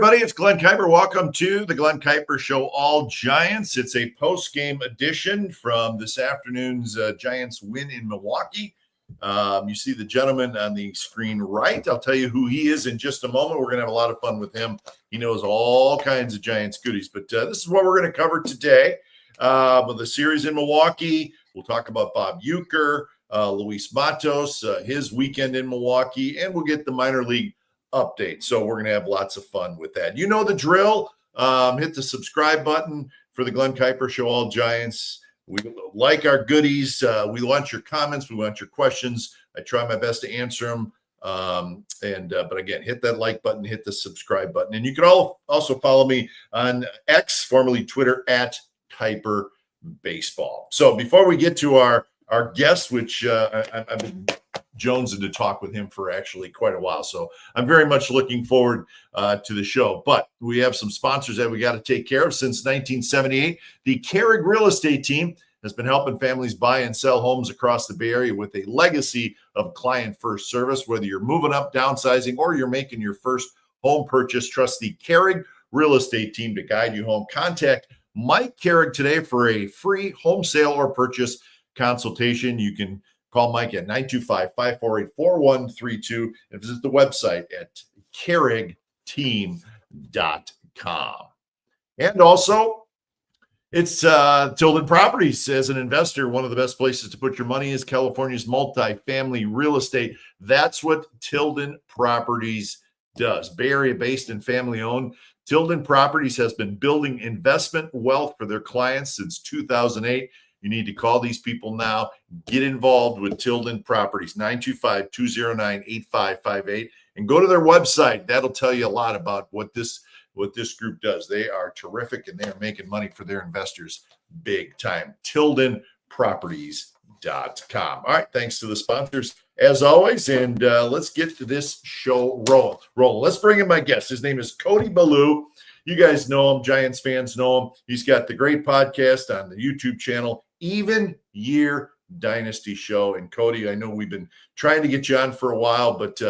everybody. It's Glen Kuiper. Welcome to the Glen Kuiper Show, All Giants. It's a post-game edition from this afternoon's Giants win in Milwaukee. You see the gentleman on the screen right. I'll tell you who he is in just a moment. We're going to have a lot of fun with him. He knows all kinds of Giants goodies. But this is what we're going to cover today. With the series in Milwaukee, we'll talk about Bob Uecker, Luis Matos, his weekend in Milwaukee, and we'll get the minor league update. So we're going to have lots of fun with that. You know the drill. Hit the subscribe button for the Glen Kuiper Show, All Giants. We like our goodies. We want your comments. We want your questions. I try my best to answer them. But again, hit that like button, hit the subscribe button. And you can also follow me on X, formerly Twitter, at Kuiper Baseball. So before we get to our guest, which I've been jonesing to talk with him for actually quite a while. So I'm very much looking forward to the show. But we have some sponsors that we got to take care of. Since 1978, the Carrig Real Estate Team has been helping families buy and sell homes across the Bay Area with a legacy of client-first service. Whether you're moving up, downsizing, or you're making your first home purchase, trust the Carrig Real Estate Team to guide you home. Contact Mike Carrig today for a free home sale or purchase consultation. You can call Mike at 925-548-4132 and visit the website at carrigteam.com. And also, it's Tilden Properties. As an investor, one of the best places to put your money is California's multifamily real estate. That's what Tilden Properties does. Bay Area based and family owned, Tilden Properties has been building investment wealth for their clients since 2008. You need to call these people now. Get involved with Tilden Properties, 925-209-8558, and go to their website. That'll tell you a lot about what this group does. They are terrific, and they are making money for their investors big time. TildenProperties.com. All right, thanks to the sponsors as always, and let's get to this show rolling. Let's bring in my guest. His name is Cody Ballou. You guys know him. Giants fans know him. He's got the great podcast on the YouTube channel, Even Year Dynasty Show. And Cody, I know we've been trying to get you on for a while, but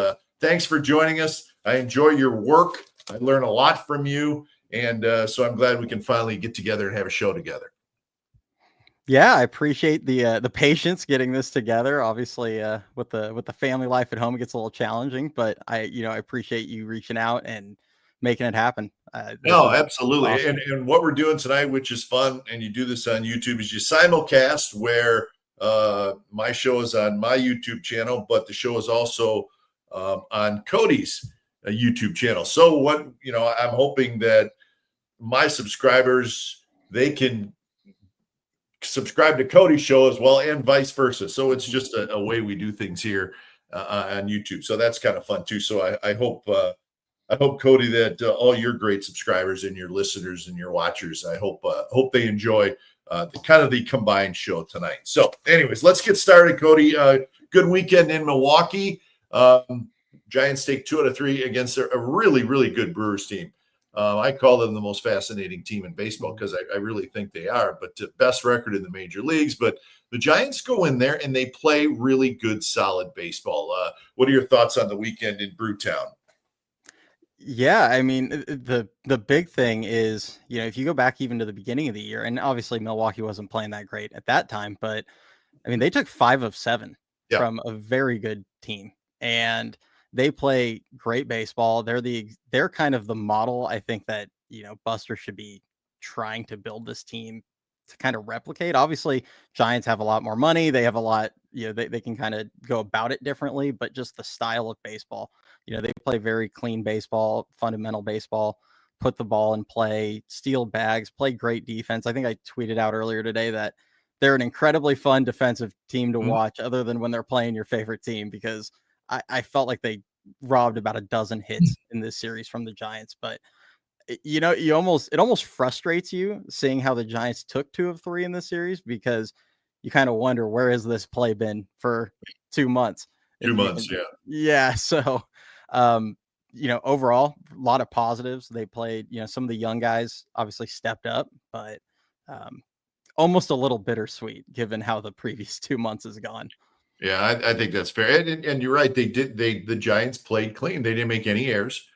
thanks for joining us. I enjoy your work. I learn a lot from you. And so I'm glad we can finally get together and have a show together. Yeah, I appreciate the patience getting this together. Obviously, with the family life at home, it gets a little challenging, but I appreciate you reaching out and making it happen. No, absolutely. Awesome. And what we're doing tonight, which is fun, and you do this on YouTube, is you simulcast where my show is on my YouTube channel, but the show is also on Cody's YouTube channel. So I'm hoping that my subscribers, they can subscribe to Cody's show as well, and vice versa. So it's just a way we do things here on YouTube. So that's kind of fun too. So I hope Cody, that all your great subscribers and your listeners and your watchers, I hope they enjoy the combined show tonight. So anyways, let's get started, Cody. Good weekend in Milwaukee. Giants take 2 out of 3 against a really, really good Brewers team. I call them the most fascinating team in baseball because I really think they are, but best record in the major leagues. But the Giants go in there and they play really good, solid baseball. What are your thoughts on the weekend in Brewtown? Yeah, I mean, the big thing is, if you go back even to the beginning of the year, and obviously Milwaukee wasn't playing that great at that time, but I mean, they took 5 of 7 from a very good team, and they play great baseball. They're kind of the model, I think, that, Buster should be trying to build this team to kind of replicate. Obviously, Giants have a lot more money. They have a lot, they can kind of go about it differently, but just the style of baseball, they play very clean baseball, fundamental baseball, put the ball in play, steal bags, play great defense. I think I tweeted out earlier today that they're an incredibly fun defensive team to watch, other than when they're playing your favorite team, because I felt like they robbed about a dozen hits in this series from the Giants. But it almost frustrates you seeing how the Giants took 2 of 3 in this series, because you kind of wonder, where has this play been for 2 months? 2 months, yeah. So, overall, a lot of positives. They played, some of the young guys obviously stepped up, but almost a little bittersweet given how the previous 2 months has gone. Yeah, I think that's fair. And you're right. The Giants played clean. They didn't make any errors.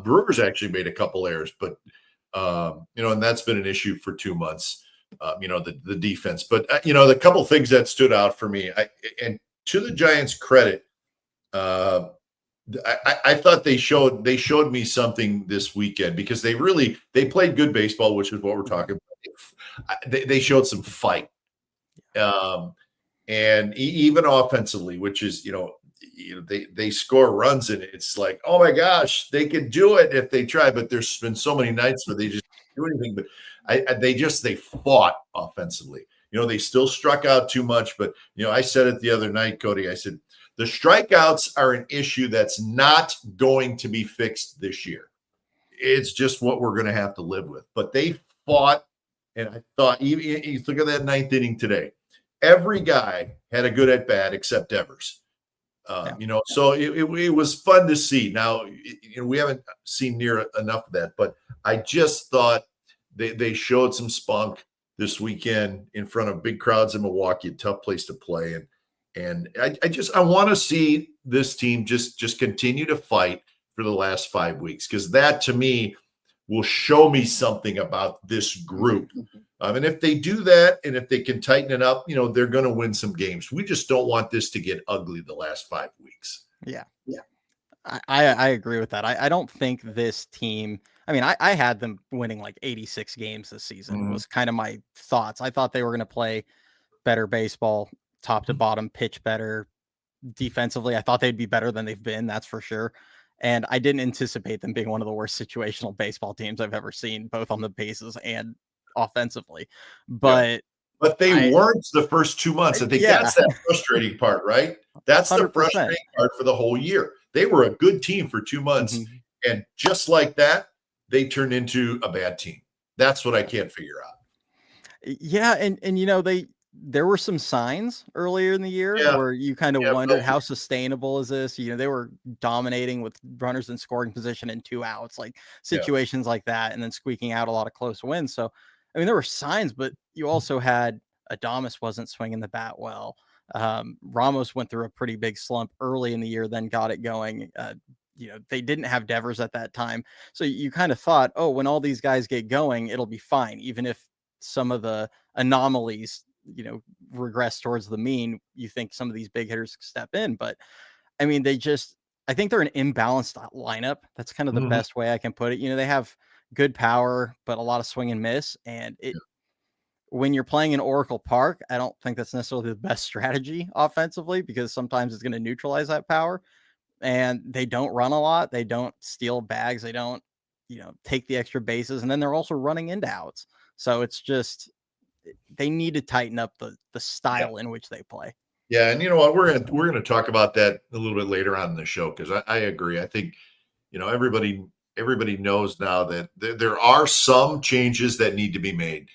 Brewers actually made a couple errors, but and that's been an issue for 2 months. The defense, but the couple things that stood out for me, and to the Giants' credit, I thought they showed me something this weekend because they played good baseball, which is what we're talking about. They showed some fight, and even offensively, which is they score runs and it's like, oh my gosh, they could do it if they try. But there's been so many nights where they just do anything. But they fought offensively. They still struck out too much. But I said it the other night, Cody. I said the strikeouts are an issue that's not going to be fixed this year. It's just what we're going to have to live with. But they fought, and I thought, you look at that 9th inning today. Every guy had a good at bat except Evers. So it was fun to see. Now, we haven't seen near enough of that, but I just thought they showed some spunk this weekend in front of big crowds in Milwaukee, a tough place to play. And I want to see this team just continue to fight for the last 5 weeks, because that to me will show me something about this group. And if they do that, and if they can tighten it up, they're going to win some games. We just don't want this to get ugly the last 5 weeks. Yeah. I agree with that. I don't think this team, I had them winning like 86 games this season was kind of my thoughts. I thought they were going to play better baseball, top to bottom, pitch better defensively. I thought they'd be better than they've been. That's for sure. And I didn't anticipate them being one of the worst situational baseball teams I've ever seen, both on the bases and offensively. But they weren't the first 2 months. I think that's that frustrating part, right? That's 100%. The frustrating part for the whole year. They were a good team for 2 months, and just like that, they turned into a bad team. That's what I can't figure out. Yeah, and there were some signs earlier in the year where you kind of wondered how sustainable is this? They were dominating with runners in scoring position and 2 outs, like situations like that, and then squeaking out a lot of close wins. So, there were signs, but you also had Adames wasn't swinging the bat well. Ramos went through a pretty big slump early in the year, then got it going. They didn't have Devers at that time. So you kind of thought, oh, when all these guys get going, it'll be fine. Even if some of the anomalies, regress towards the mean, you think some of these big hitters step in. But I think they're an imbalanced lineup. That's kind of the best way I can put it. They have good power, but a lot of swing and miss. And when you're playing in Oracle Park, I don't think that's necessarily the best strategy offensively, because sometimes it's going to neutralize that power. And they don't run a lot. They don't steal bags. They don't, take the extra bases. And then they're also running into outs. So it's just, they need to tighten up the style in which they play. Yeah. And you know what, we're going to talk about that a little bit later on in the show, because I agree. I think, everybody knows now that there are some changes that need to be made.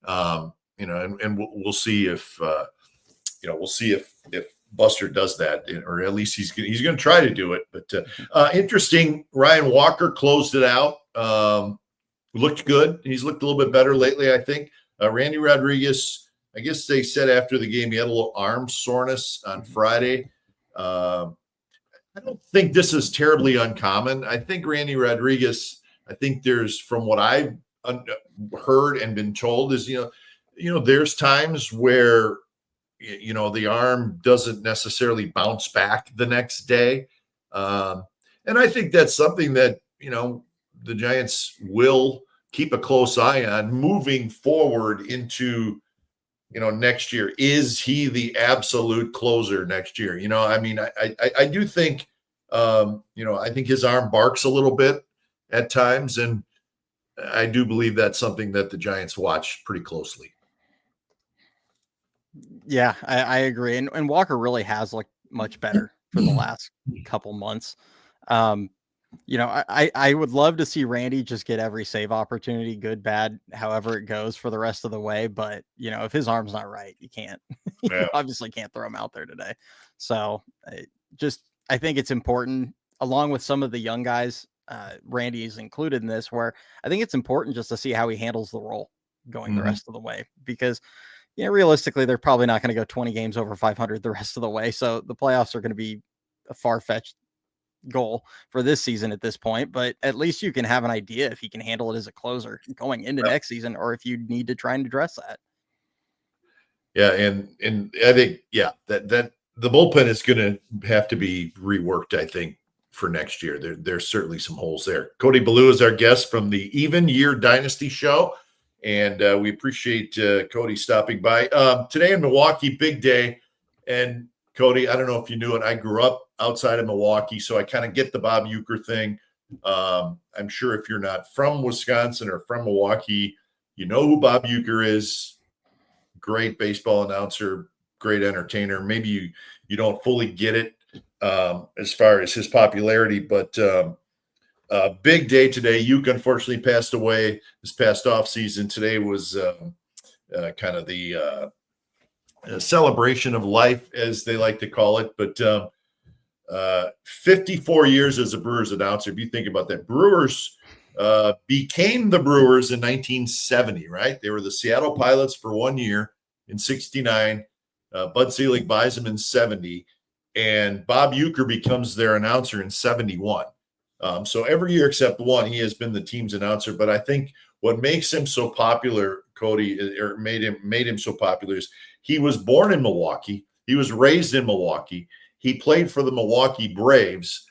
And we'll see if Buster does that, or at least he's going to try to do it. But interesting, Ryan Walker closed it out. Looked good. He's looked a little bit better lately, I think. Randy Rodriguez, I guess they said after the game he had a little arm soreness on Friday. I don't think this is terribly uncommon. I think Randy Rodriguez, there's, from what I've heard and been told, is, there's times where, the arm doesn't necessarily bounce back the next day. And I think that's something that, the Giants will keep a close eye on moving forward into, next year. Is he the absolute closer next year? I do think, I think his arm barks a little bit at times. And I do believe that's something that the Giants watch pretty closely. Yeah, I agree. And Walker really has looked much better for the last couple months. I would love to see Randy just get every save opportunity, good, bad, however it goes for the rest of the way. But, if his arm's not right, you can't, obviously can't throw him out there today. So I think it's important, along with some of the young guys, Randy is included in this, where I think it's important just to see how he handles the role going the rest of the way, because realistically, they're probably not going to go 20 games over 500 the rest of the way. So the playoffs are going to be a far-fetched, goal for this season at this point, but at least you can have an idea if he can handle it as a closer going into next season, or if you need to try and address that. Yeah, and I think that the bullpen is going to have to be reworked, I think, for next year. There's certainly some holes there. Cody Ballou is our guest from the Even Year Dynasty show, and we appreciate Cody stopping by. Today in Milwaukee, big day. And Cody, I don't know if you knew it, I grew up outside of Milwaukee, so I kind of get the Bob Uecker thing. I'm sure if you're not from Wisconsin or from Milwaukee, you know who Bob Uecker is. Great baseball announcer, great entertainer. Maybe you don't fully get it as far as his popularity, but big day today. Uecker unfortunately passed away this past off season. Today was kind of the celebration of life, as they like to call it. But 54 years as a Brewers announcer. If you think about that, Brewers became the Brewers in 1970, right? They were the Seattle Pilots for 1 year in 69. Bud Selig buys them in 70, and Bob Uecker becomes their announcer in 71. So every year except one, he has been the team's announcer. But I think what makes him so popular, Cody, or made him so popular, is he was born in Milwaukee. He was raised in Milwaukee. He played for the Milwaukee Braves,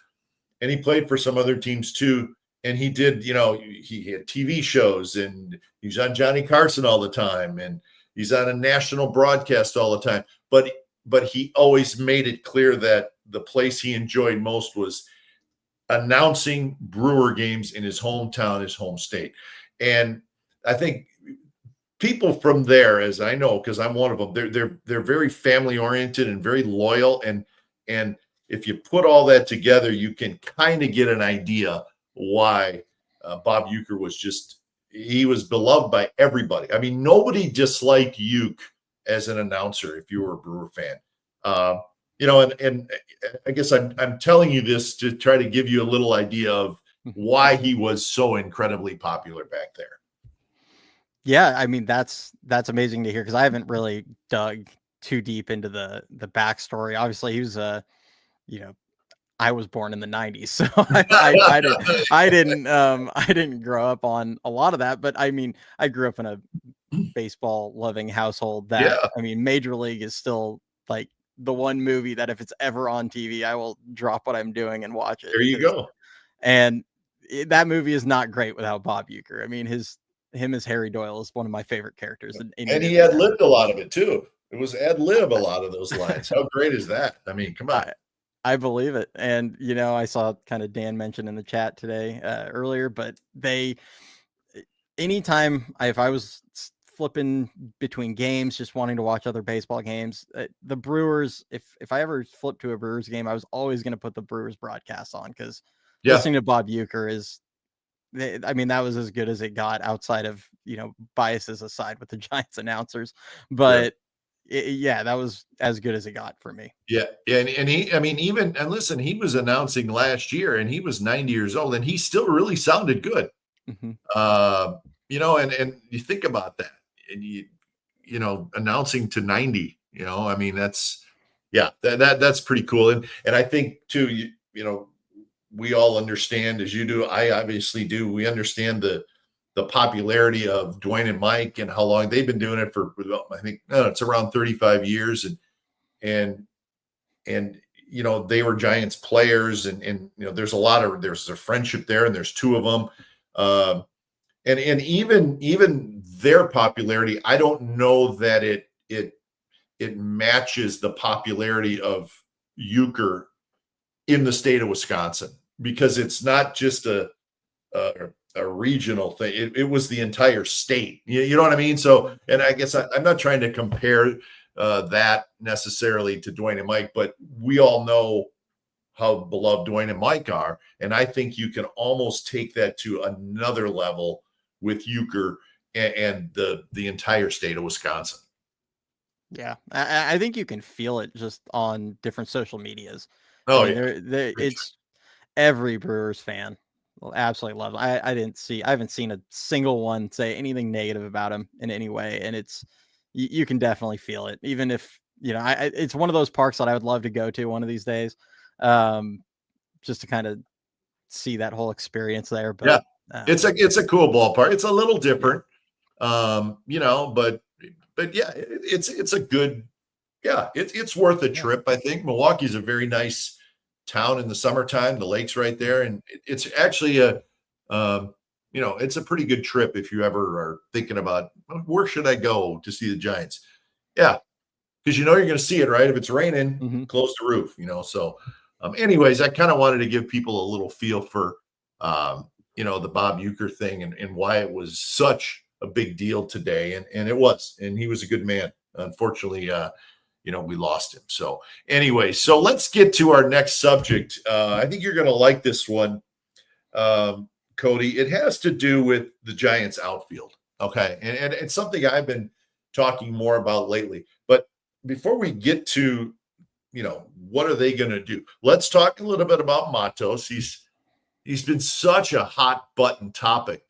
and he played for some other teams too. And he did, he had TV shows, and he was on Johnny Carson all the time, and he's on a national broadcast all the time. But he always made it clear that the place he enjoyed most was announcing Brewer games in his hometown, his home state. And I think people from there, as I know, because I'm one of them, they're very family oriented and very loyal. And if you put all that together, you can kind of get an idea why Bob Uecker he was beloved by everybody. I mean, nobody disliked Uecker as an announcer if you were a Brewer fan. And I guess I'm telling you this to try to give you a little idea of why he was so incredibly popular back there. Yeah, I mean, that's amazing to hear, because I haven't really dug too deep into the backstory. Obviously, he was I was born in the 90s, so I didn't grow up on a lot of that. But I mean, I grew up in a baseball loving household that, I mean, Major League is still like the one movie that if it's ever on TV, I will drop what I'm doing and watch it. There you go. And that movie is not great without Bob Uecker. I mean, him as Harry Doyle is one of my favorite characters. And he ad libbed a lot of it too. It was ad lib, a lot of those lines. How great is that? I mean, come on. I believe it. And, I saw kind of Dan mentioned in the chat today earlier, but anytime if I was flipping between games, just wanting to watch other baseball games, the Brewers, if I ever flipped to a Brewers game, I was always going to put the Brewers broadcast on, because listening to Bob Uecker that was as good as it got, outside of, biases aside with the Giants announcers. But that was as good as it got for me. Yeah. And listen, he was announcing last year, and he was 90 years old, and he still really sounded good. Mm-hmm. And you think about that, and announcing to 90, that's pretty cool. And I think too, we all understand, as you do, I obviously do, we understand the popularity of Dwayne and Mike and how long they've been doing it for. I think it's around 35 years, and they were Giants players, and there's a friendship there, and there's two of them, and even their popularity, I don't know that it matches the popularity of Uecker in the state of Wisconsin, because it's not just a regional thing. It was the entire state. You know what I mean? So, and I guess I'm not trying to compare that necessarily to Dwayne and Mike, but we all know how beloved Dwayne and Mike are. And I think you can almost take that to another level with Uecker and the entire state of Wisconsin. Yeah, I think you can feel it just on different social medias. Oh, it's every Brewers fan will absolutely love him. I haven't seen a single one say anything negative about him in any way, and you can definitely feel it. Even if it's one of those parks that I would love to go to one of these days, just to kind of see that whole experience there. Yeah, But it's a cool ballpark. It's a little different, you know, but yeah, it's a good, yeah, it's worth a trip. I think Milwaukee's a very nice town in the summertime. The lake's right there, and it's actually a, you know, it's a pretty good trip if you ever are thinking about where should I go to see the Giants. Yeah, because you know you're going to see it, right? If it's raining, close the roof, you know. So, anyways, I kind of wanted to give people a little feel for, you know, the Bob Uecker thing and why it was such a big deal today, and it was, and he was a good man. Unfortunately, you know, we lost him. So, anyway, so let's get to our next subject. I think you're going to like this one, Cody. It has to do with the Giants outfield. Okay, and it's something I've been talking more about lately, but before we get to, you know, what are they going to do? Let's talk a little bit about Matos. He's been such a hot button topic,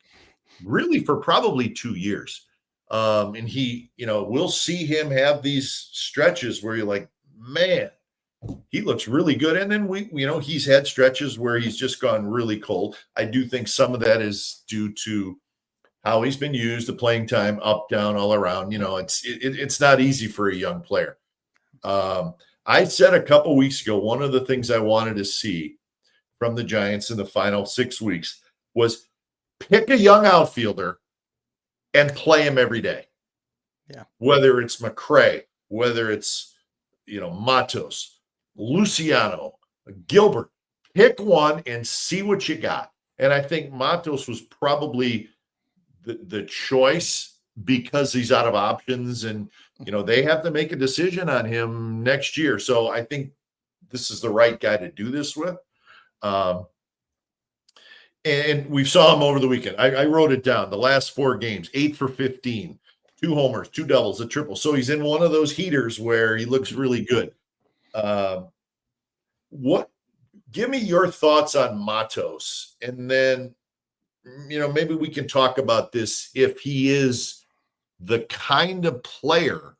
really, for probably 2 years. And he, you know, we'll see him have these stretches where you're like, man, he looks really good. And then you know, he's had stretches where he's just gone really cold. I do think some of that is due to how he's been used, the playing time, up, down, all around. You know, it's not easy for a young player. I said a couple weeks ago, one of the things I wanted to see from the Giants in the final 6 weeks was pick a young outfielder and play him every day. Yeah. Whether it's McRae, whether it's, you know, Matos, Luciano, Gilbert, pick one and see what you got. And I think Matos was probably the choice because he's out of options, and you know they have to make a decision on him next year. So I think this is the right guy to do this with. And we saw him over the weekend. I wrote it down. The last 4 games, 8 for 15, 2 homers, 2 doubles, a triple. So he's in one of those heaters where he looks really good. Give me your thoughts on Matos, and then, you know, maybe we can talk about this if he is the kind of player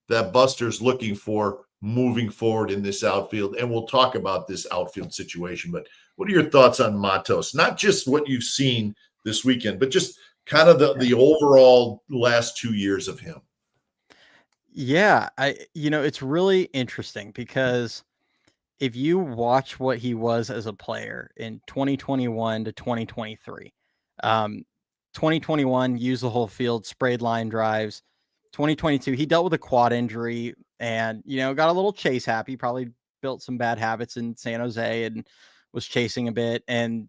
that Buster's looking for moving forward in this outfield. And we'll talk about this outfield situation. But what are your thoughts on Matos? Not just what you've seen this weekend, but just kind of the overall last 2 years of him. Yeah, you know, it's really interesting because if you watch what he was as a player in 2021 to 2023, 2021 used the whole field, sprayed line drives. 2022, he dealt with a quad injury and, you know, got a little chase happy, probably built some bad habits in San Jose and was chasing a bit, and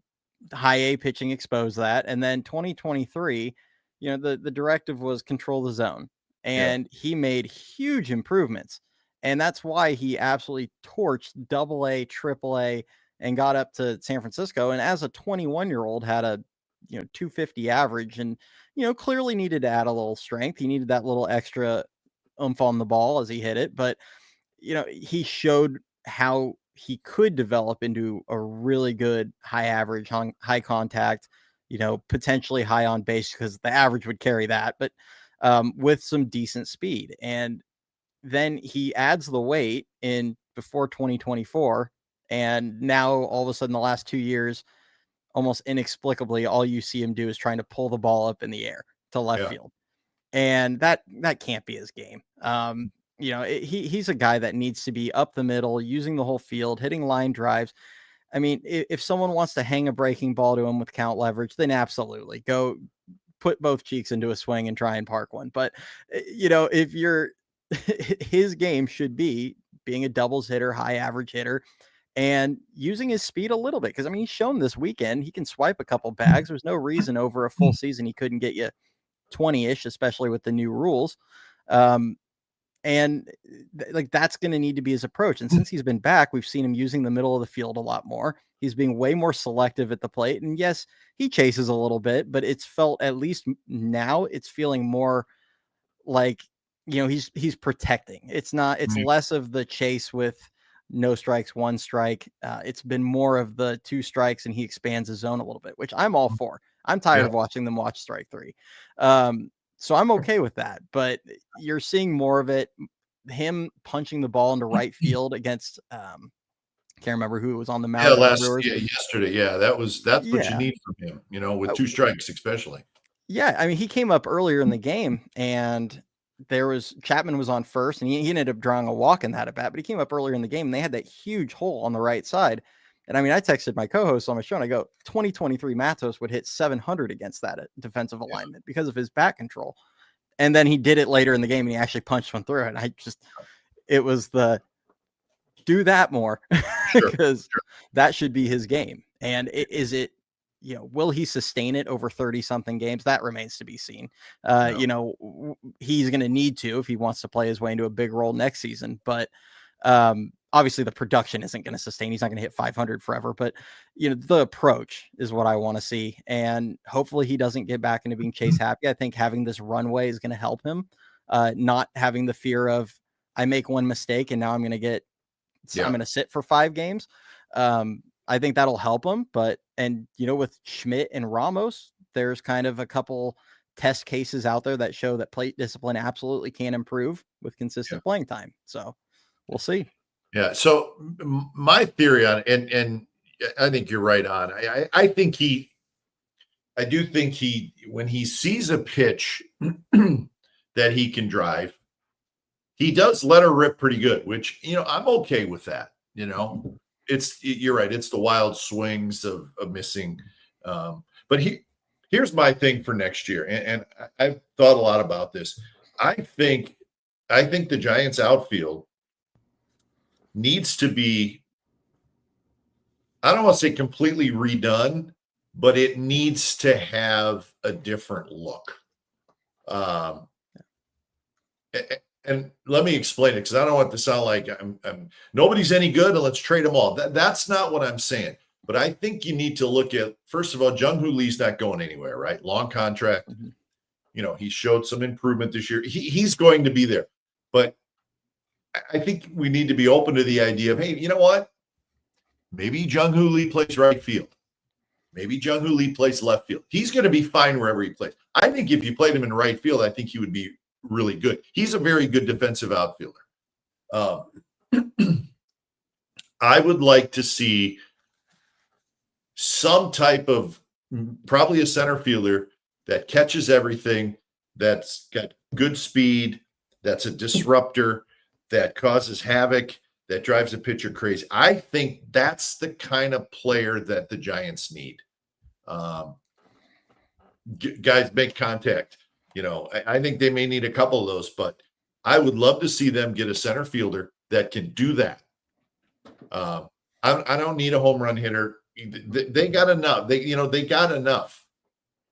high A pitching exposed that. And then 2023, you know, the directive was control the zone, and he made huge improvements. And that's why he absolutely torched double A, triple A, and got up to San Francisco. And as a 21-year-old had a, you know, 250 average, and, you know, clearly needed to add a little strength. He needed that little extra oomph on the ball as he hit it. But, you know, he showed how he could develop into a really good high average, high contact, you know, potentially high on base, because the average would carry that, but with some decent speed. And then he adds the weight in before 2024. And now all of a sudden, the last 2 years, almost inexplicably, all you see him do is trying to pull the ball up in the air to left field. And that can't be his game. You know, he's a guy that needs to be up the middle, using the whole field, hitting line drives. I mean, if someone wants to hang a breaking ball to him with count leverage, then absolutely go put both cheeks into a swing and try and park one. But, you know, if you're his game should be being a doubles hitter, high average hitter, and using his speed a little bit. Because, I mean, he's shown this weekend he can swipe a couple bags. There's no reason over a full season he couldn't get you 20-ish, especially with the new rules. And like that's going to need to be his approach. And since he's been back, we've seen him using the middle of the field a lot more. He's being way more selective at the plate. And yes, he chases a little bit, but it's felt, at least now, it's feeling more like, you know, he's protecting. It's less of the chase with no strikes, 1 strike. It's been more of the 2 strikes and he expands his zone a little bit, which I'm all for. I'm tired of watching them watch strike 3. So I'm okay with that, but you're seeing more of it. Him punching the ball into right field against Can't remember who was on the mound for the Brewers. Yesterday. Yeah, that's what you Yeah. need from him, with 2 strikes especially. Yeah, I mean, he came up earlier in the game, and Chapman was on first, and he ended up drawing a walk in that at bat, but he came up earlier in the game, and they had that huge hole on the right side. And I mean, I texted my co-host on my show, and I go, 2023 Matos would hit 700 against that defensive alignment because of his bat control. And then he did it later in the game, and he actually punched one through. And it was do that more because that should be his game. And will he sustain it over 30 something games? That remains to be seen. He's going to need to, if he wants to play his way into a big role next season, but obviously the production isn't going to sustain. He's not going to hit 500 forever, but the approach is what I want to see. And hopefully he doesn't get back into being chase happy. I think having this runway is going to help him, not having the fear of I make one mistake and now I'm going to sit for 5 games. I think that'll help him, with Schmidt and Ramos, there's kind of a couple test cases out there that show that plate discipline absolutely can improve with consistent playing time. So we'll see. Yeah. So my theory on it, and I think you're right on. I do think when he sees a pitch that he can drive, he does let her rip pretty good, which, I'm okay with that. You're right. It's the wild swings of missing. But here's my thing for next year. And I've thought a lot about this. I think the Giants outfield needs to be, I don't want to say completely redone, but it needs to have a different look. And let me explain it, because I don't want it to sound like I'm nobody's any good and let's trade them all. That's not what I'm saying. But I think you need to look at, first of all, Jung-Hoo Lee's not going anywhere, right? Long contract. Mm-hmm. He showed some improvement this year. He's going to be there. But I think we need to be open to the idea of, hey, you know what? Maybe Jung-Hoo Lee plays right field. Maybe Jung-Hoo Lee plays left field. He's going to be fine wherever he plays. I think if you played him in right field, I think he would be really good. He's a very good defensive outfielder. I would like to see some type of, probably a center fielder that catches everything, that's got good speed, that's a disruptor, that causes havoc, that drives a pitcher crazy. I think that's the kind of player that the Giants need. Guys make contact. I think they may need a couple of those, but I would love to see them get a center fielder that can do that. I don't need a home run hitter. They got enough. They got enough.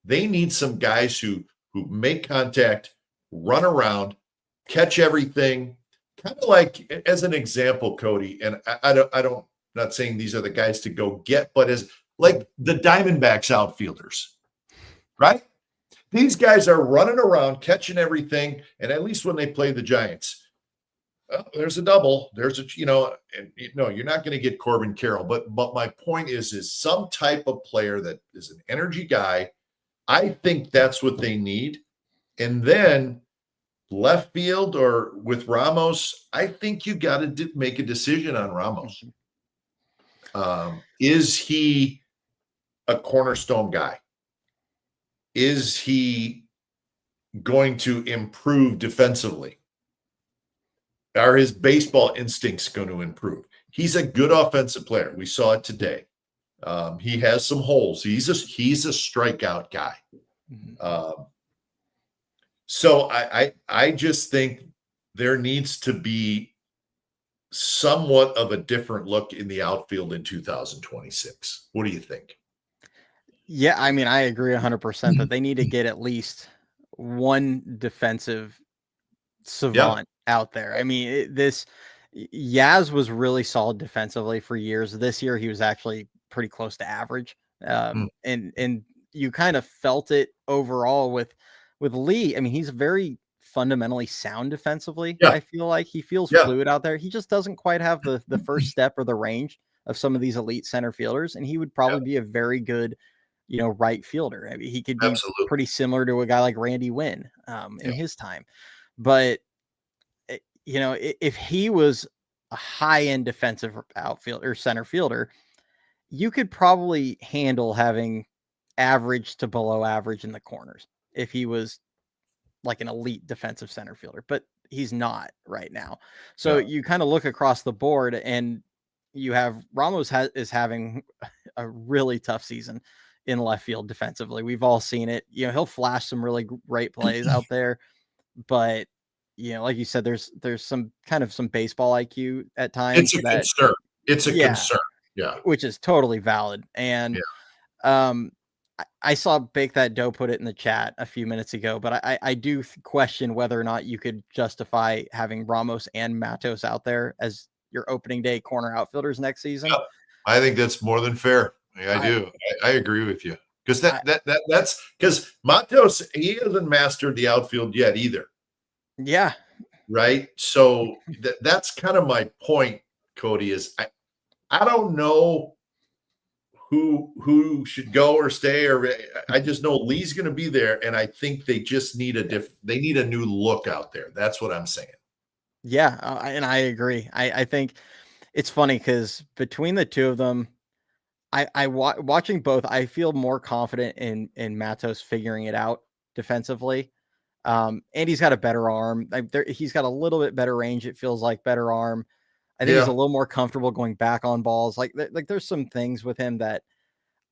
They need some guys who make contact, run around, catch everything. Kind of like, as an example, Cody, and I'm not saying these are the guys to go get, but as like the Diamondbacks outfielders, right? These guys are running around, catching everything, and at least when they play the Giants, there's a double. There's you're not going to get Corbin Carroll, but my point is some type of player that is an energy guy. I think that's what they need. And then left field or with Ramos, I think you got to make a decision on Ramos. Is he a cornerstone guy? Is he going to improve defensively? Are his baseball instincts going to improve? He's a good offensive player. We saw it today. He has some holes. He's a strikeout guy. So I just think there needs to be somewhat of a different look in the outfield in 2026. What do you think? Yeah, I mean, I agree 100% that they need to get at least one defensive savant out there. I mean, Yaz was really solid defensively for years. This year, he was actually pretty close to average. And you kind of felt it overall with Lee. I mean, he's very fundamentally sound defensively. I feel like he feels fluid out there. He just doesn't quite have the first step or the range of some of these elite center fielders. And he would probably be a very good, right fielder. I mean, he could be pretty similar to a guy like Randy Wynn in his time. But, if he was a high-end defensive outfield or center fielder, you could probably handle having average to below average in the corners if he was like an elite defensive center fielder, but he's not right now. So Yeah. you kind of look across the board, and you have Ramos is having a really tough season in left field defensively. We've all seen it. He'll flash some really great plays out there, but like you said, there's some baseball IQ at times It's a that, concern. It's a yeah, concern. Yeah. which is totally valid. And I saw Bake That Dough put it in the chat a few minutes ago, but I do question whether or not you could justify having Ramos and Matos out there as your opening day corner outfielders next season. Yeah. I think that's more than fair. I do. I agree with you. Because that's because Matos, he hasn't mastered the outfield yet either. Yeah. Right. So that's kind of my point, Cody, is I don't know who should go or stay, or I just know Lee's going to be there, and I think they just need they need a new look out there. That's what I'm saying. Yeah, and I agree. I think it's funny because between the two of them, watching both, I feel more confident in Matos figuring it out defensively. And he's got a better arm. He's got a little bit better range. It feels like better arm. I think he's a little more comfortable going back on balls. Like there's some things with him that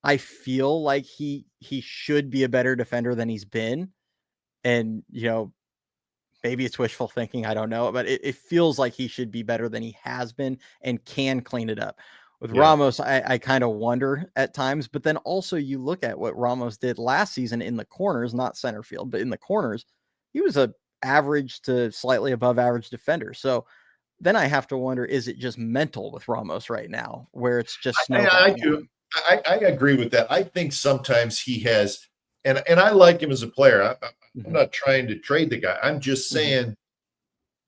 I feel like he should be a better defender than he's been. And, maybe it's wishful thinking. I don't know, but it feels like he should be better than he has been and can clean it up. With Ramos, I kind of wonder at times, but then also you look at what Ramos did last season in the corners, not center field, but in the corners, he was a average to slightly above average defender. So then I have to wonder, is it just mental with Ramos right now where it's just I do. I agree with that. I think sometimes he has, and I like him as a player. I'm not trying to trade the guy. I'm just saying,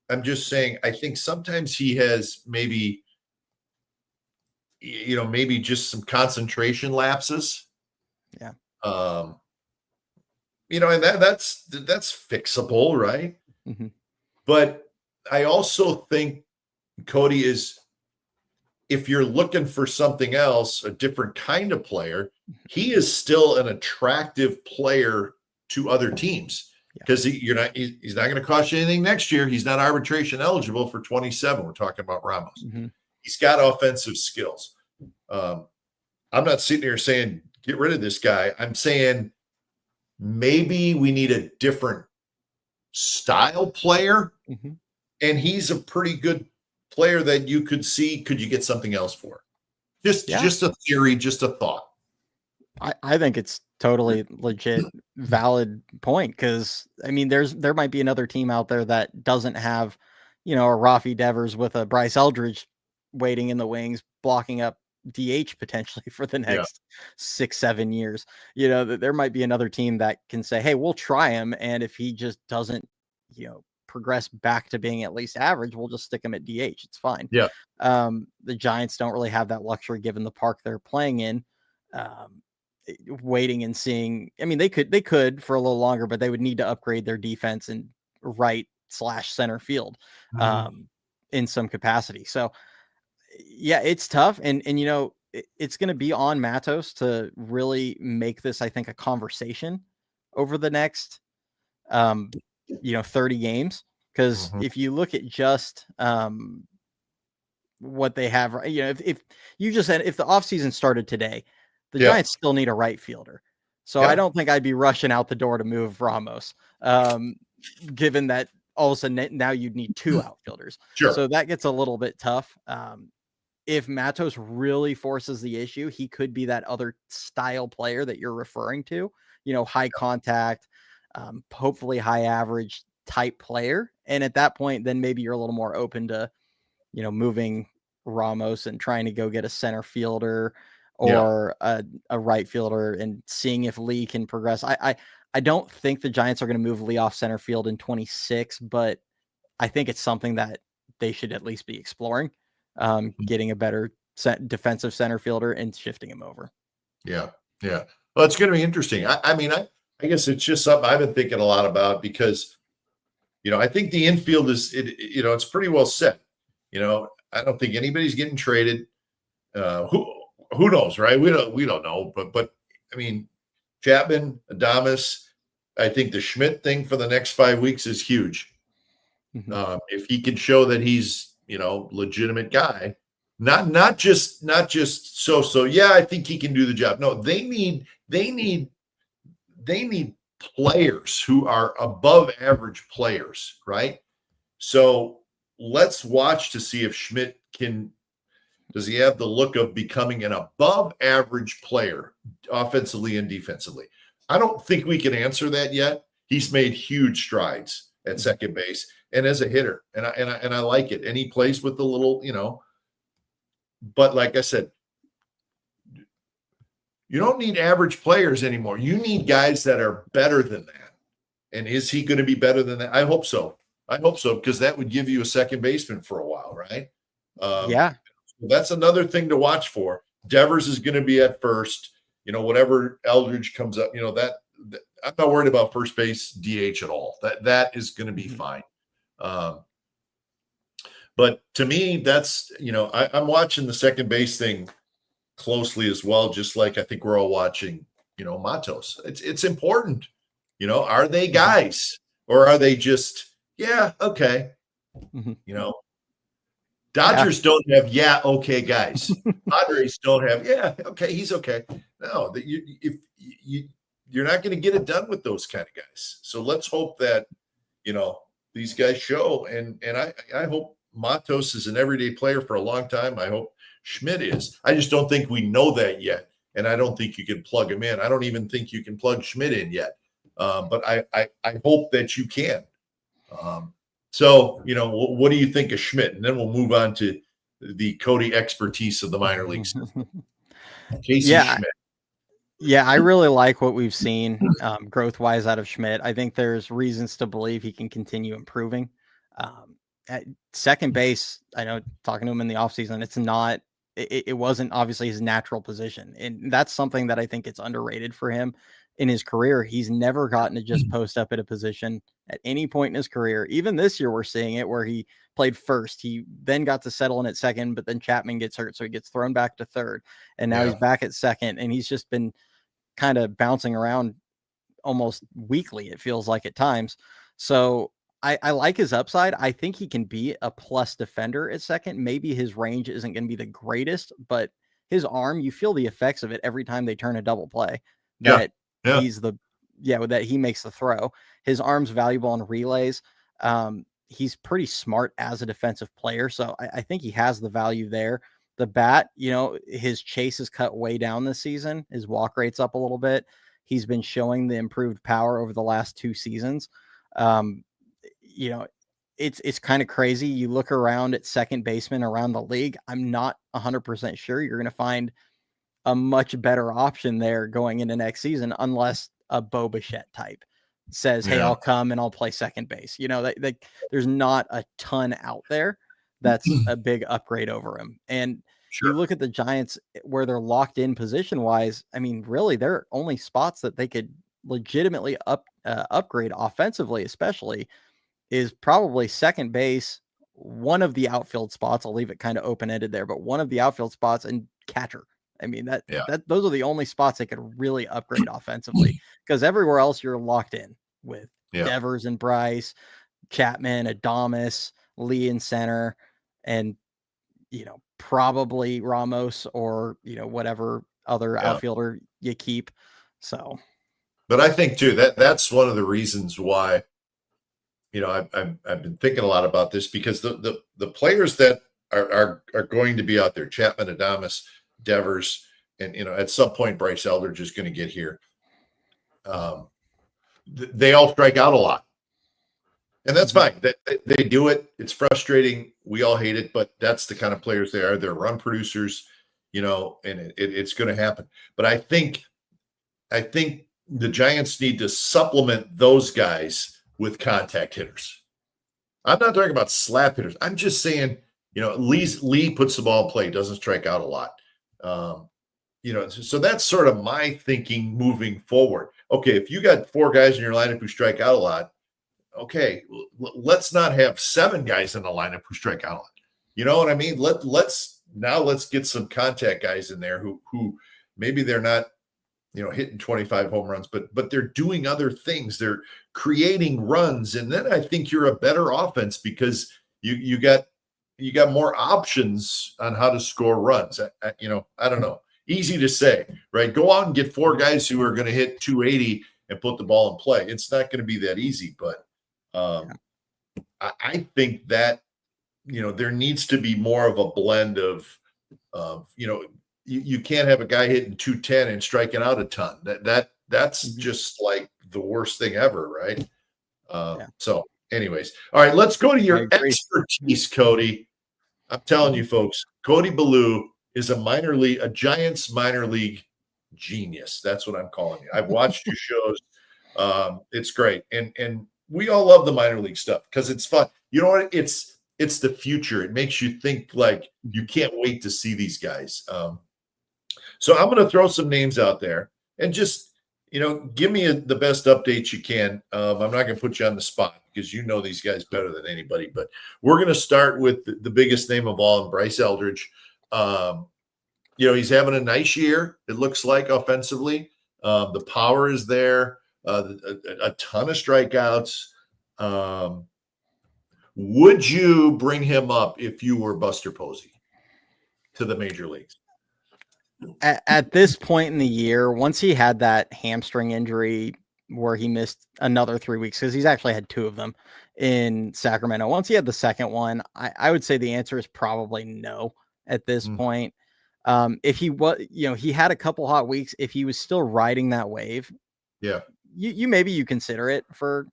I think sometimes he has maybe just some concentration lapses. Yeah. And that's fixable, right? Mm-hmm. But I also think Cody is, if you're looking for something else, a different kind of player, he is still an attractive player to other teams because he's not going to cost you anything next year. He's not arbitration eligible for 27. We're talking about Ramos. Mm-hmm. He's got offensive skills. I'm not sitting here saying get rid of this guy. I'm saying maybe we need a different style player, and he's a pretty good player that you could see. Could you get something else for? Just a theory, just a thought. I think it's totally legit, valid point. Because there might be another team out there that doesn't have, a Rafi Devers with a Bryce Eldridge waiting in the wings, blocking up DH potentially for the next 6-7 years. There might be another team that can say, hey, we'll try him. And if he just doesn't, progress back to being at least average, we'll just stick him at DH. It's fine. Yeah. The Giants don't really have that luxury given the park they're playing in. Waiting and seeing. They could for a little longer, but they would need to upgrade their defense in right/center field in some capacity. So yeah, it's tough. And it's going to be on Matos to really make this, I think, a conversation over the next 30 games. Because if you look at just what they have, if the offseason started today, the Giants still need a right fielder. So I don't think I'd be rushing out the door to move Ramos, given that all of a sudden now you'd need two outfielders. Sure. So that gets a little bit tough. If Matos really forces the issue, he could be that other style player that you're referring to, high contact, hopefully high average type player. And at that point, then maybe you're a little more open to, moving Ramos and trying to go get a center fielder or a right fielder and seeing if Lee can progress. I don't think the Giants are going to move Lee off center field in 26, but I think it's something that they should at least be exploring, getting a better defensive center fielder and shifting him over. Yeah. Yeah. Well, it's going to be interesting. I guess it's just something I've been thinking a lot about because, I think the infield it's pretty well set. I don't think anybody's getting traded. Who knows, right? We don't know, but I mean, Chapman, Adames. I think the Schmidt thing for the next 5 weeks is huge. Mhm. If he can show that he's legitimate guy, not just so. Yeah, I think he can do the job. No, they need players who are above average players, right? So let's watch to see if Schmidt does he have the look of becoming an above average player offensively and defensively? I don't think we can answer that yet. He's made huge strides at second base and as a hitter. And I like it. And he plays with the little, but like I said, you don't need average players anymore. You need guys that are better than that. And is he going to be better than that? I hope so. Because that would give you a second baseman for a while, right? Yeah. That's another thing to watch for. Devers is going to be at first. Whatever Eldridge comes up, that I'm not worried about first base DH at all. That is going to be fine. But to me, that's I'm watching the second base thing closely as well, just like I think we're all watching, Matos. It's important. Are they guys or are they just, yeah, okay. Dodgers don't have, yeah, okay, guys. Padres don't have, yeah, okay, he's okay. No, you're not going to get it done with those kind of guys. So let's hope that, these guys show. And I hope Matos is an everyday player for a long time. I hope Schmidt is. I just don't think we know that yet. And I don't think you can plug him in. I don't even think you can plug Schmidt in yet. But I hope that you can. So, what do you think of Schmidt? And then we'll move on to the Cody expertise of the minor leagues. Casey Schmidt. Yeah, I really like what we've seen growth-wise out of Schmidt. I think there's reasons to believe he can continue improving. At second base, I know talking to him in the offseason, it wasn't obviously his natural position. And that's something that I think it's underrated for him in his career. He's never gotten to just post up at a position at any point in his career. Even this year, we're seeing it where he played first. He then got to settle in at second, but then Chapman gets hurt. So he gets thrown back to third. And now he's back at second. And he's just been kind of bouncing around almost weekly, it feels like at times. So I like his upside. I think he can be a plus defender at second. Maybe his range isn't going to be the greatest, but his arm, you feel the effects of it every time they turn a double play. That that he makes the throw. His arm's valuable on relays. He's pretty smart as a defensive player, so I think he has the value there. The bat, his chase is cut way down this season. His walk rate's up a little bit. He's been showing the improved power over the last 2 seasons. It's kind of crazy. You look around at second baseman around the league. I'm not 100% sure you're going to find a much better option there going into next season, unless a Bo Bichette type says, hey, I'll come and I'll play second base. There's not a ton out there that's a big upgrade over him. And you look at the Giants where they're locked in position wise. I mean, really, there are only spots that they could legitimately upgrade offensively, especially is probably second base, one of the outfield spots. I'll leave it kind of open-ended there, but one of the outfield spots and catcher. I mean, those are the only spots they could really upgrade offensively, because everywhere else you're locked in with Devers and Bryce, Chapman, Adames, Lee in center, and probably Ramos or whatever other outfielder you keep. So, but I think too that's one of the reasons why I've been thinking a lot about this, because the players that are going to be out there, Chapman, Adames, Devers, and at some point Bryce Eldridge is going to get here. They all strike out a lot, and that's fine. They do it. It's frustrating. We all hate it, but that's the kind of players they are. They're run producers, and it's going to happen. But I think the Giants need to supplement those guys with contact hitters. I'm not talking about slap hitters. I'm just saying, Lee puts the ball in play, doesn't strike out a lot. So that's sort of my thinking moving forward. Okay, if you got 4 guys in your lineup who strike out a lot, okay, let's not have 7 guys in the lineup who strike out a lot. You know what I mean? Let's get some contact guys in there who maybe they're not, hitting 25 home runs, but they're doing other things. They're creating runs, and then I think you're a better offense because you got more options on how to score runs. I don't know. Easy to say, right? Go out and get 4 guys who are going to hit 280 and put the ball in play. It's not going to be that easy, but I think that there needs to be more of a blend of you can't have a guy hitting 210 and striking out a ton. That's just like the worst thing ever, right? So, anyways, all right, let's go to your expertise, Cody. I'm telling you, folks, Cody Ballou is a Giants minor league genius. That's what I'm calling you. I've watched your shows. It's great, and we all love the minor league stuff because it's fun. You know what? It's the future. It makes you think like you can't wait to see these guys. So I'm going to throw some names out there and just, give me the best updates you can. I'm not going to put you on the spot because you know these guys better than anybody, but we're going to start with the biggest name of all, Bryce Eldridge. He's having a nice year, it looks like, offensively. The power is there, a ton of strikeouts. Would you bring him up if you were Buster Posey to the major leagues? At this point in the year, once he had that hamstring injury where he missed another 3 weeks, because he's actually had 2 of them in Sacramento. Once he had the second one, I would say the answer is probably no at this point. If he was, he had a couple hot weeks. If he was still riding that wave, you maybe you consider it for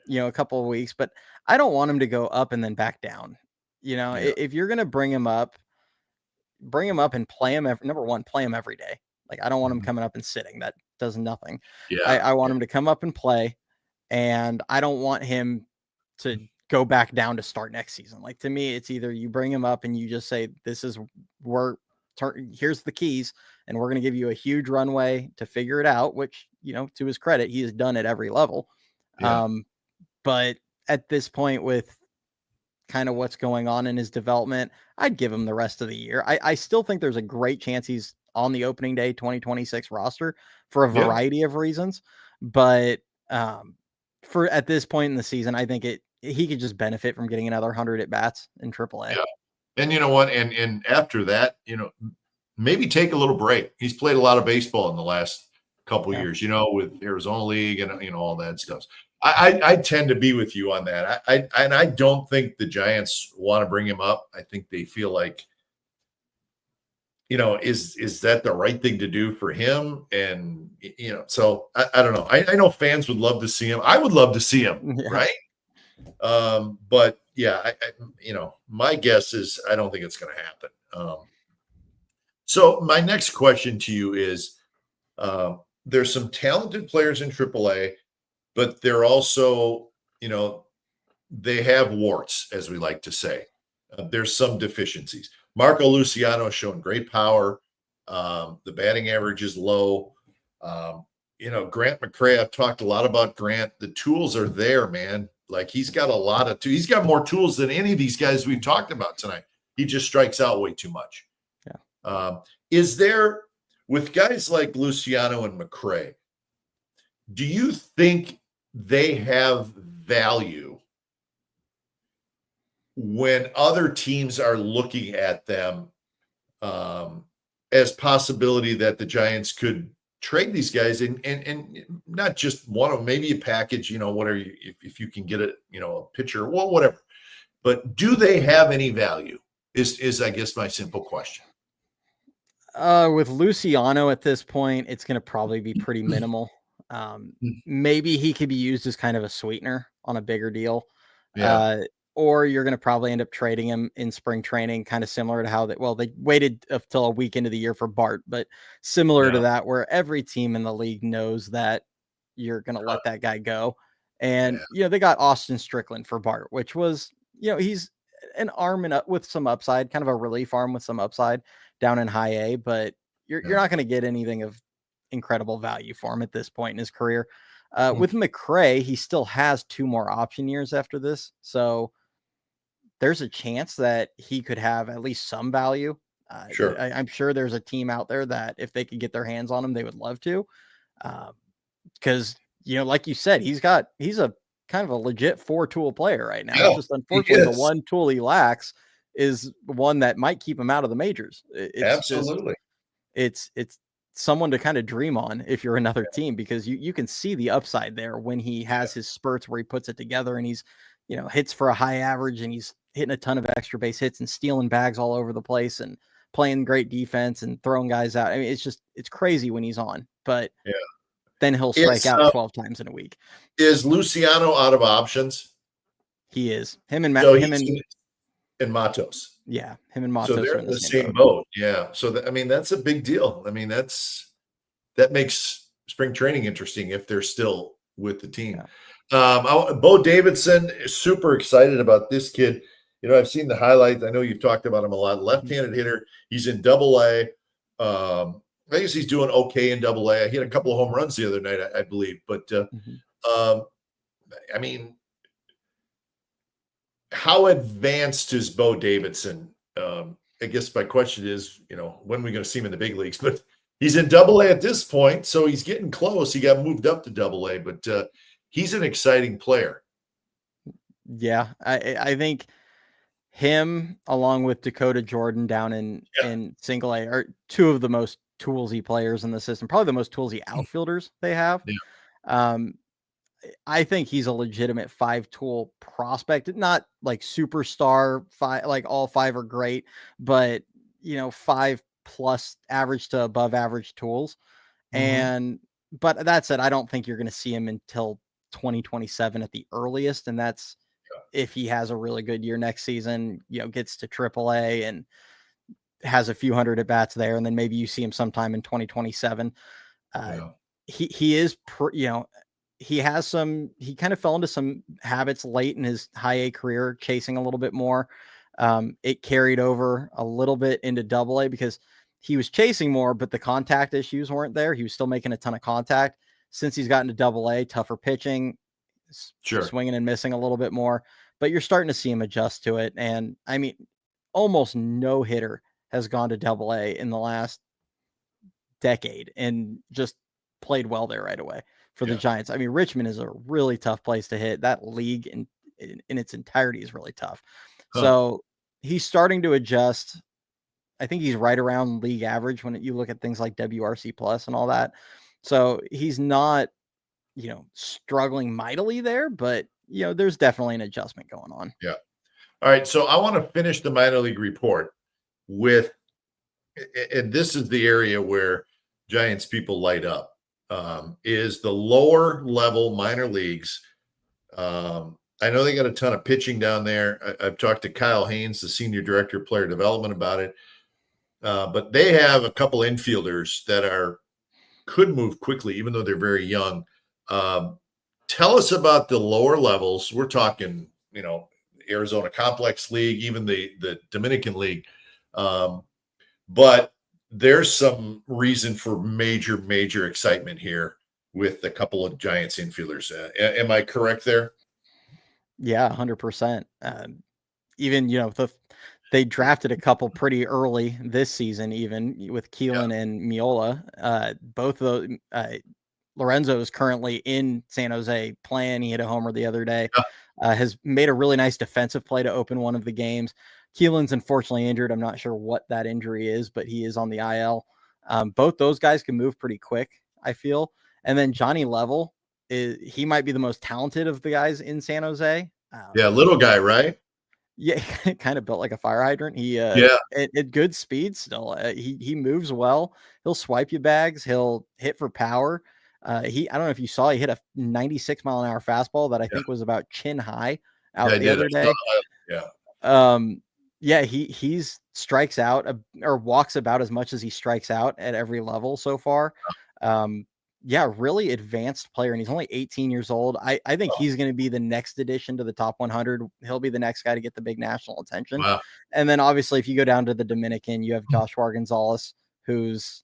a couple of weeks, but I don't want him to go up and then back down. If you're gonna bring him up and play him. Number one, play him every day. Like, I don't want him coming up and sitting. That does nothing. I want him to come up and play, and I don't want him to go back down to start next season. Like, to me, it's either you bring him up and you just say, this is here's the keys, and we're going to give you a huge runway to figure it out, which, to his credit, he has done at every level. But at this point, with kind of what's going on in his development, I'd give him the rest of the year. I still think there's a great chance he's on the opening day 2026 roster for a variety of reasons. But for at this point in the season, I think he could just benefit from getting another 100 at bats in AAA. Yeah. And you know what? And after that, maybe take a little break. He's played a lot of baseball in the last couple years, with Arizona League and all that stuff. I tend to be with you on that. I don't think the Giants want to bring him up. I think they feel like, is that the right thing to do for him? And, so I don't know. I know fans would love to see him. I would love to see him. Right. But yeah, my guess is I don't think it's going to happen. So my next question to you is, there's some talented players in AAA, but they're also, they have warts, as we like to say. There's some deficiencies. Marco Luciano has shown great power. The batting average is low. Grant McCray, I've talked a lot about Grant. The tools are there, man. Like, he's got he's got more tools than any of these guys we've talked about tonight. He just strikes out way too much. Yeah. Is there, with guys like Luciano and McCray, do you think they have value when other teams are looking at them as possibility that the Giants could trade these guys and not just one of them, maybe a package, whatever, if you can get a pitcher, well, whatever. But do they have any value is I guess my simple question. With Luciano at this point, it's going to probably be pretty minimal. Maybe he could be used as kind of a sweetener on a bigger deal. Or you're going to probably end up trading him in spring training, kind of similar to how they waited until a week into the year for Bart, but similar to that, where every team in the league knows that you're going to let that guy go. And, they got Austin Strickland for Bart, which was, he's an arm with some upside, kind of a relief arm with some upside down in high A, but you're not going to get anything of incredible value for him at this point in his career. With McCray, he still has 2 more option years after this. So there's a chance that he could have at least some value. Sure. I'm sure there's a team out there that if they could get their hands on him, they would love to. Because, like you said, he's a kind of a legit 4-tool player right now. Yeah, It's just he unfortunately the is. one tool he lacks is one that might keep him out of the majors. Absolutely. It's someone to kind of dream on if you're another team, because you can see the upside there when he has his spurts where he puts it together and he's, hits for a high average and he's hitting a ton of extra base hits and stealing bags all over the place and playing great defense and throwing guys out. I mean, it's crazy when he's on, but Yeah. then he'll strike out 12 times in a week. Is Luciano out of options? He is. Him and Matos. Yeah, him and Matos So they're are in the same boat. Yeah. So that's a big deal. I mean, that makes spring training interesting if they're still with the team. Yeah. Bo Davidson is super excited about this kid. I've seen the highlights. I know you've talked about him a lot. Left-handed hitter. He's in Double-A. I guess he's doing okay in Double-A. He had a couple of home runs the other night, I believe. But I mean, how advanced is Bo Davidson? I guess my question is, when are we going to see him in the big leagues? But he's in Double-A at this point, so he's getting close. He got moved up to Double-A, but he's an exciting player. Yeah, I think him along with Dakota Jordan down in Single A are two of the most toolsy players in the system, probably the most toolsy outfielders they have. Yeah. I think he's a legitimate 5-tool prospect, not like superstar 5, like all 5 are great, but 5+ average to above average tools. But that said, I don't think you're going to see him until 2027 at the earliest. And that's if he has a really good year next season, gets to AAA and has a few hundred at bats there. And then maybe you see him sometime in 2027. He is, he kind of fell into some habits late in his high A career, chasing a little bit more. It carried over a little bit into Double-A because he was chasing more, but the contact issues weren't there. He was still making a ton of contact. Since he's gotten to Double-A, tougher pitching, swinging and missing a little bit more, but you're starting to see him adjust to it. And I mean, almost no hitter has gone to Double-A in the last decade and just played well there right away for the Giants. I mean, Richmond is a really tough place to hit. That league in its entirety is really tough. So he's starting to adjust. I think he's right around league average when you look at things like WRC plus and all that. So he's not, struggling mightily there, but there's definitely an adjustment going on. Yeah. All right. So I want to finish the minor league report with, and this is the area where Giants people light up, is the lower level minor leagues. I know they got a ton of pitching down there. I've talked to Kyle Haynes, the senior director of player development, about it. But they have a couple infielders that could move quickly, even though they're very young. Tell us about the lower levels. We're talking, Arizona Complex League, even the Dominican League. But there's some reason for major excitement here with a couple of Giants infielders. Am I correct there? Yeah, 100%. Even, they drafted a couple pretty early this season, even with Keelan and Miola. Both of those, Lorenzo is currently in San Jose playing. He hit a homer the other day, has made a really nice defensive play to open one of the games. Keelan's unfortunately injured. I'm not sure what that injury is, but he is on the IL. Both those guys can move pretty quick, I feel. And then Johnny Level, he might be the most talented of the guys in San Jose. Little guy, right? Yeah, kind of built like a fire hydrant. He at good speed still. He moves well. He'll swipe you bags. He'll hit for power. I don't know if you saw, he hit a 96-mile-an-hour fastball that I think was about chin high out the other day. He's strikes out or walks about as much as he strikes out at every level so far. Really advanced player, and he's only 18 years old. I think he's going to be the next addition to the top 100. He'll be the next guy to get the big national attention. Wow. And then obviously if you go down to the Dominican, you have Joshua Gonzalez, who's,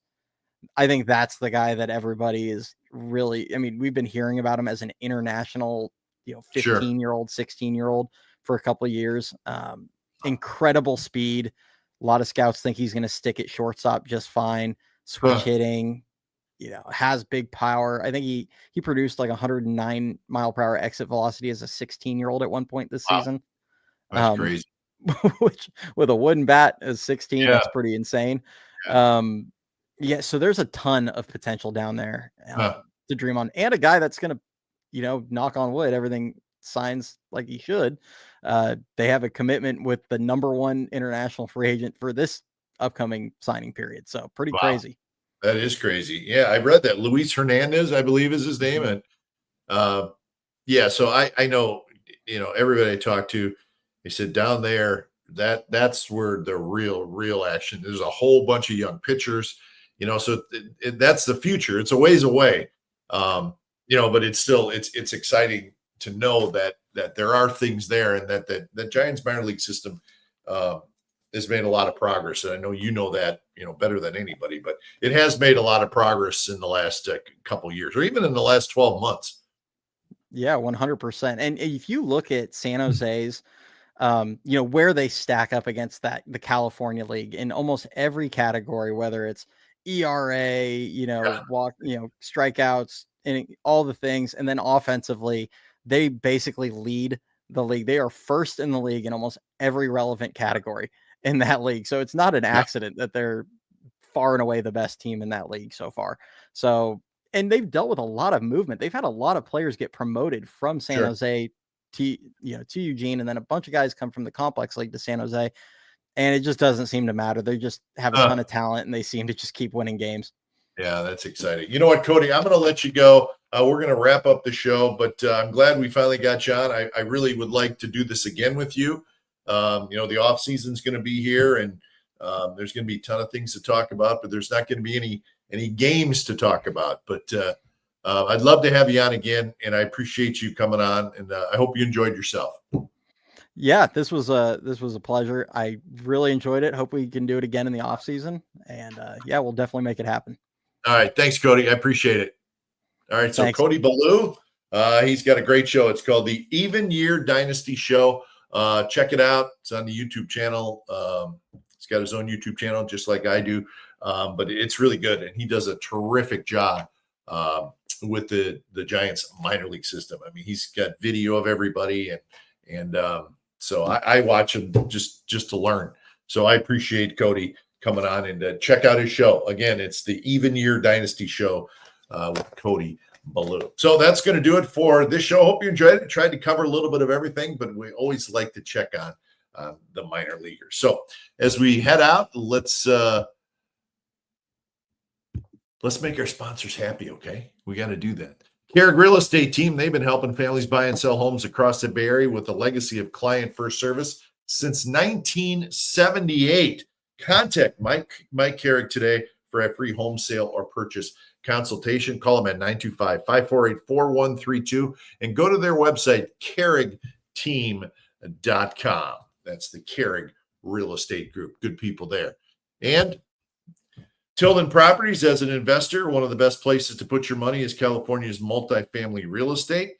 I think that's the guy that everybody is really, I mean, we've been hearing about him as an international, 15-year-old, 16-year-old, for a couple of years. Incredible speed. A lot of scouts think he's going to stick at shortstop just fine. Switch hitting, has big power. I think he produced like 109 mile per hour exit velocity as a 16-year-old at one point this season. That's crazy. Which with a wooden bat as 16, Yeah. that's pretty insane. So there's a ton of potential down there to dream on, and a guy that's going to, knock on wood, everything signs like he should. They have a commitment with the #1 international free agent for this upcoming signing period. So pretty crazy. That is crazy. Yeah, I read that. Luis Hernandez, I believe, is his name. And so I know, everybody I talked to, they said down there, that's where the real action. There's a whole bunch of young pitchers, so that's the future. It's a ways away, but it's still it's exciting to know that there are things there, and that the Giants minor league system has made a lot of progress. And I know you know that better than anybody, but it has made a lot of progress in the last couple of years, or even in the last 12 months. Yeah, 100%. And if you look at San Jose's, where they stack up against the California League in almost every category, whether it's ERA, walk, strikeouts, and all the things, and then offensively, they basically lead the league. They are first in the league in almost every relevant category in that league. So it's not an accident that they're far and away the best team in that league so far. So, and they've dealt with a lot of movement. They've had a lot of players get promoted from San Jose to Eugene, and then a bunch of guys come from the complex league to San Jose, and it just doesn't seem to matter. They just have a ton of talent, and they seem to just keep winning games. Yeah, that's exciting. You know what, Cody? I'm going to let you go. We're going to wrap up the show, but I'm glad we finally got you on. I really would like to do this again with you. The off season's going to be here, and there's going to be a ton of things to talk about, but there's not going to be any games to talk about. But I'd love to have you on again, and I appreciate you coming on, and I hope you enjoyed yourself. Yeah, this was a pleasure. I really enjoyed it. Hope we can do it again in the off season, and we'll definitely make it happen. All right, thanks, Cody. I appreciate it. All right, so thanks. Cody Ballou, he's got a great show. It's called the Even Year Dynasty Show. Check it out. It's on the YouTube channel. He's got his own YouTube channel, just like I do, but it's really good, and he does a terrific job with the Giants minor league system. I mean, he's got video of everybody, and so I watch him just to learn. So I appreciate Cody coming on, and check out his show. Again, it's the Even Year Dynasty Show with Cody Ballou. So that's going to do it for this show. Hope you enjoyed it. Tried to cover a little bit of everything, but we always like to check on the minor leaguers. So as we head out, let's make our sponsors happy, okay? We got to do that. Carrick Real Estate Team, they've been helping families buy and sell homes across the Bay Area with a legacy of client-first service since 1978. Contact Mike Carrick today for a free home sale or purchase consultation. Call them at 925-548-4132 and go to their website, carrickteam.com. That's the Carrick Real Estate Group. Good people there. And Tilden Properties, as an investor, one of the best places to put your money is California's multifamily real estate.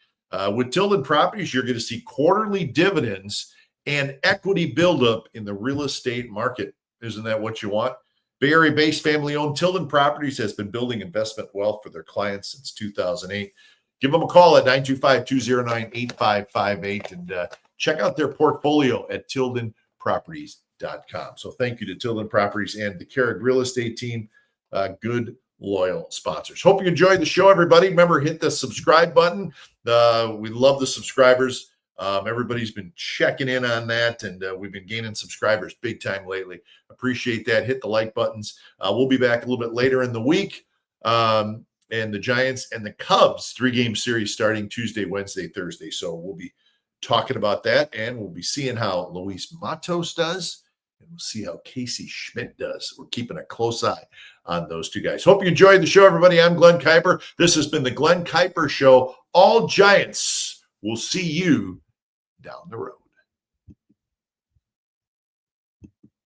With Tilden Properties, you're going to see quarterly dividends and equity buildup in the real estate market. Isn't that what you want? Bay Area-based family-owned Tilden Properties has been building investment wealth for their clients since 2008. Give them a call at 925-209-8558 and check out their portfolio at tildenproperties.com. So thank you to Tilden Properties and the Carrick Real Estate Team. Good, loyal sponsors. Hope you enjoyed the show, everybody. Remember, hit the subscribe button. We love the subscribers. Everybody's been checking in on that, and we've been gaining subscribers big time lately. Appreciate that. Hit the like buttons. We'll be back a little bit later in the week. And the Giants and the Cubs 3-game series starting Tuesday, Wednesday, Thursday. So we'll be talking about that, and we'll be seeing how Luis Matos does, and we'll see how Casey Schmidt does. We're keeping a close eye on those two guys. Hope you enjoyed the show, everybody. I'm Glen Kuiper. This has been the Glen Kuiper Show. All Giants. We'll see you down the road.